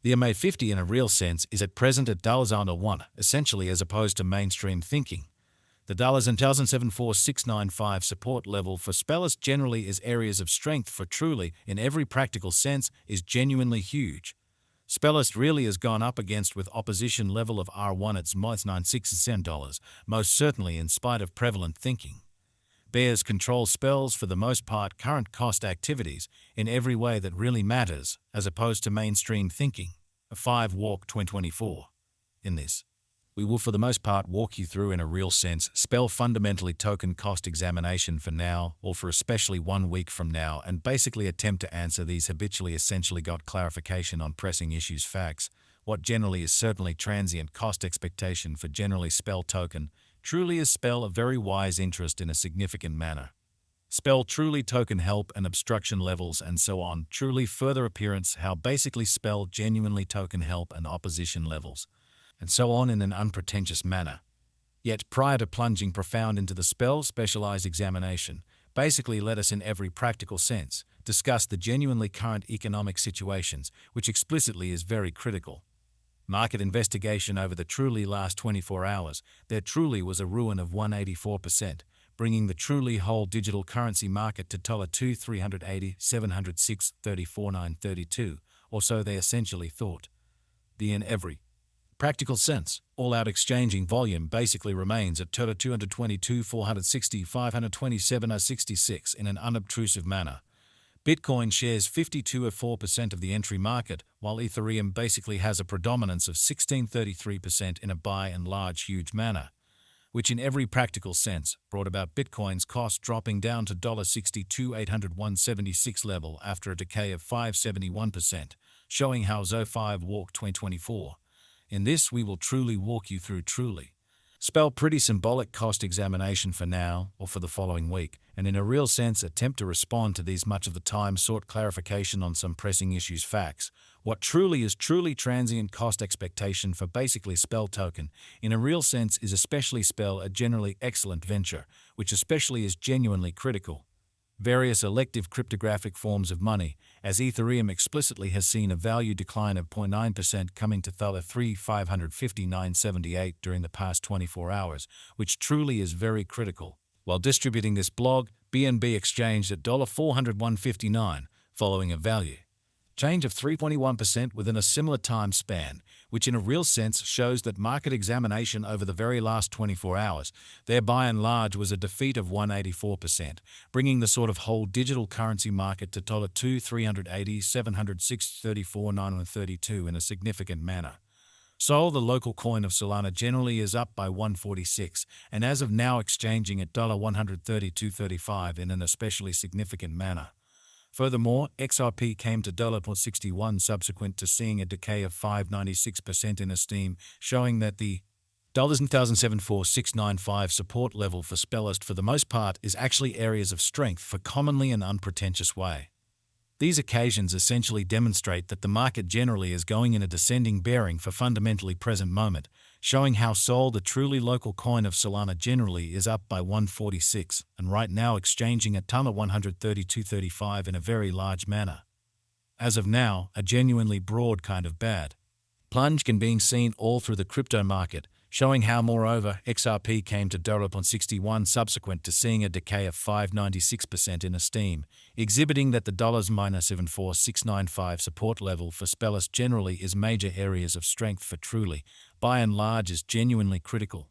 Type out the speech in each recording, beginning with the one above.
The MA50 in a real sense is at present at $1, essentially as opposed to mainstream thinking. The $1,074,695 support level for Spellist generally is areas of strength for truly, in every practical sense, is genuinely huge. Spellist really has gone up against with opposition level of R1 at $96, most certainly in spite of prevalent thinking. Bears control spells for the most part current cost activities in every way that really matters, as opposed to mainstream thinking. A 5 walk 2024. In this, we will for the most part walk you through in a real sense spell fundamentally token cost examination for now or for especially 1 week from now and basically attempt to answer these habitually essentially got clarification on pressing issues facts, what generally is certainly transient cost expectation for generally spell token, truly is spell a very wise interest in a significant manner. Spell truly token help and obstruction levels and so on, truly further appearance how basically spell genuinely token help and opposition levels, and so on in an unpretentious manner. Yet prior to plunging profound into the spell specialized examination, basically let us in every practical sense discuss the genuinely current economic situations, which explicitly is very critical. Market investigation over the truly last 24 hours, there truly was a ruin of 184%, bringing the truly whole digital currency market to $2,380,706.34,932, or so they essentially thought. The in every practical sense, all-out exchanging volume basically remains at $222,460,527.66 in an unobtrusive manner. Bitcoin shares 52.4% of the entry market, while Ethereum basically has a predominance of 16.33% in a by and large huge manner, which in every practical sense brought about Bitcoin's cost dropping down to $62,801.76 level after a decay of 571%, showing how Zo5 walk 2024. In this we will truly walk you through truly. Spell pretty symbolic cost examination for now or for the following week, and in a real sense attempt to respond to these much of the time sought clarification on some pressing issues facts. What truly is truly transient cost expectation for basically spell token, in a real sense is especially spell a generally excellent venture, which especially is genuinely critical. Various elective cryptographic forms of money, as Ethereum explicitly has seen a value decline of 0.9% coming to $3,559.78 during the past 24 hours, which truly is very critical. While distributing this blog, BNB exchanged at $401.59, following a value change of 3.21% within a similar time span, which in a real sense shows that market examination over the very last 24 hours, there by and large was a defeat of 184%, bringing the sort of whole digital currency market to $2,380,706.34,932 in a significant manner. Sol, the local coin of Solana, generally is up by 146, and as of now exchanging at $132.35 in an especially significant manner. Furthermore, XRP came to $0.61 subsequent to seeing a decay of 5.96% in esteem, showing that the $1,074,695 support level for Spellist for the most part is actually areas of strength for commonly an unpretentious way. These occasions essentially demonstrate that the market generally is going in a descending bearing for fundamentally present moment, showing how Sol, the truly local coin of Solana, generally is up by 146 and right now exchanging at $132.35 in a very large manner. As of now, a genuinely broad kind of bad plunge can be seen all through the crypto market, showing how moreover XRP came to $0.61 subsequent to seeing a decay of 5.96% in esteem, exhibiting that the $-74695 support level for Spellist generally is major areas of strength for truly, by and large is genuinely critical.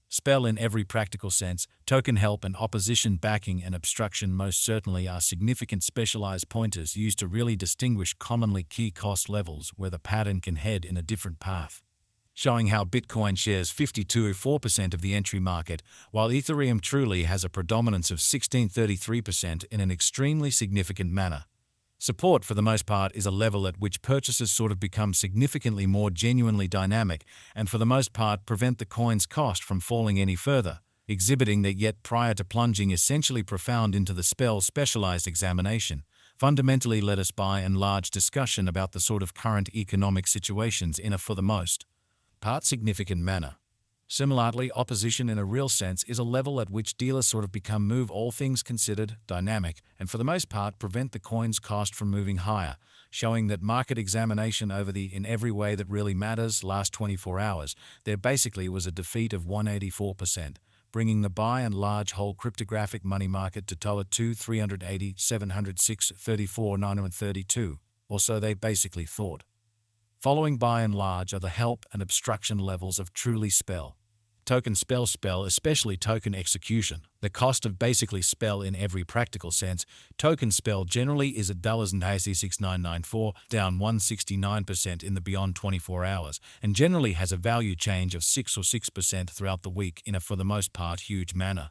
Spell in every practical sense, token help and opposition backing and obstruction most certainly are significant specialized pointers used to really distinguish commonly key cost levels where the pattern can head in a different path. Showing how Bitcoin shares 52.4% of the entry market, while Ethereum truly has a predominance of 16.33% in an extremely significant manner. Support, for the most part, is a level at which purchases sort of become significantly more genuinely dynamic and for the most part prevent the coin's cost from falling any further, exhibiting that yet prior to plunging essentially profound into the spell specialized examination, fundamentally let us by and large discussion about the sort of current economic situations in a for the most part significant manner. Similarly, opposition in a real sense is a level at which dealers sort of become move all things considered, dynamic, and for the most part prevent the coin's cost from moving higher, showing that market examination over the in every way that really matters last 24 hours, there basically was a defeat of 184%, bringing the by and large whole cryptographic money market to $2 380 706 34 932, or so they basically thought. Following by and large are the help and obstruction levels of truly spell. Token spell, especially token execution. The cost of basically spell in every practical sense. Token spell generally is at $6994, down 169% in the beyond 24 hours, and generally has a value change of 6% throughout the week in a for the most part huge manner.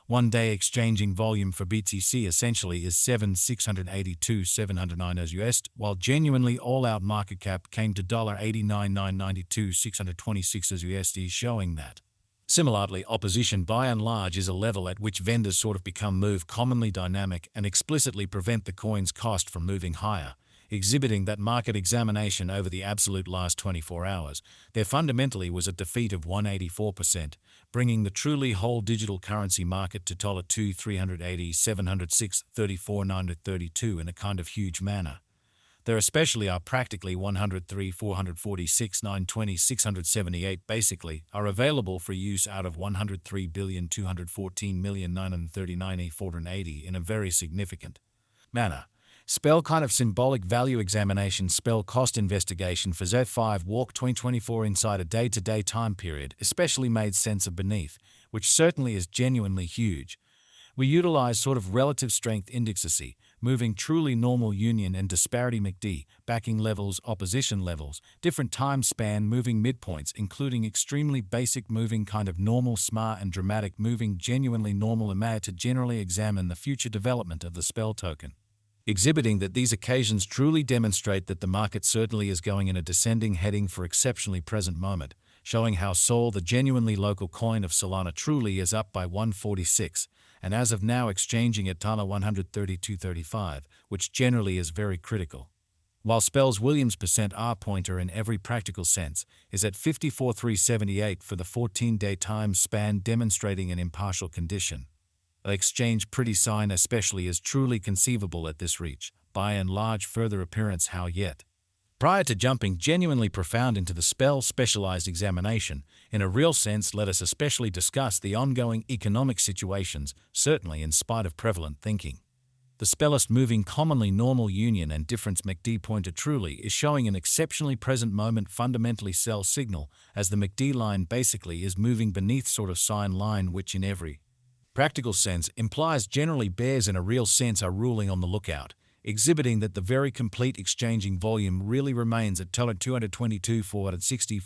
One-day exchanging volume for BTC essentially is 7,682,709 US, while genuinely all-out market cap came to $89,992,626 USD, showing that. Similarly, opposition by and large is a level at which vendors sort of become move commonly dynamic and explicitly prevent the coin's cost from moving higher, exhibiting that market examination over the absolute last 24 hours. There fundamentally was a defeat of 184%, bringing the truly whole digital currency market to $2 380 706 34 932 in a kind of huge manner. There especially are practically 103 446 920 678 basically are available for use out of 103 214 939 480 in a very significant manner. Spell kind of symbolic value examination spell cost investigation for Z5 Walk 2024 inside a day-to-day time period especially made sense of beneath, which certainly is genuinely huge. We utilize sort of relative strength indexacy, moving truly normal union and disparity MACD, backing levels, opposition levels, different time span moving midpoints including extremely basic moving kind of normal smart and dramatic moving genuinely normal EMA to generally examine the future development of the spell token, exhibiting that these occasions truly demonstrate that the market certainly is going in a descending heading for exceptionally present moment, showing how Sol, the genuinely local coin of Solana, truly is up by 146, and as of now exchanging at Tana 132.35, which generally is very critical. While Spell's Williams %R pointer in every practical sense is at 54,378 for the 14-day time span, demonstrating an impartial condition. An exchange pretty sign especially is truly conceivable at this reach, by and large further appearance how yet. Prior to jumping genuinely profound into the spell specialized examination, in a real sense let us especially discuss the ongoing economic situations, certainly in spite of prevalent thinking. The spellist moving commonly normal union and difference MACD pointer truly is showing an exceptionally present moment fundamentally sell signal, as the MACD line basically is moving beneath sort of sign line, which in every practical sense implies generally bears in a real sense are ruling on the lookout, exhibiting that the very complete exchanging volume really remains at $222 465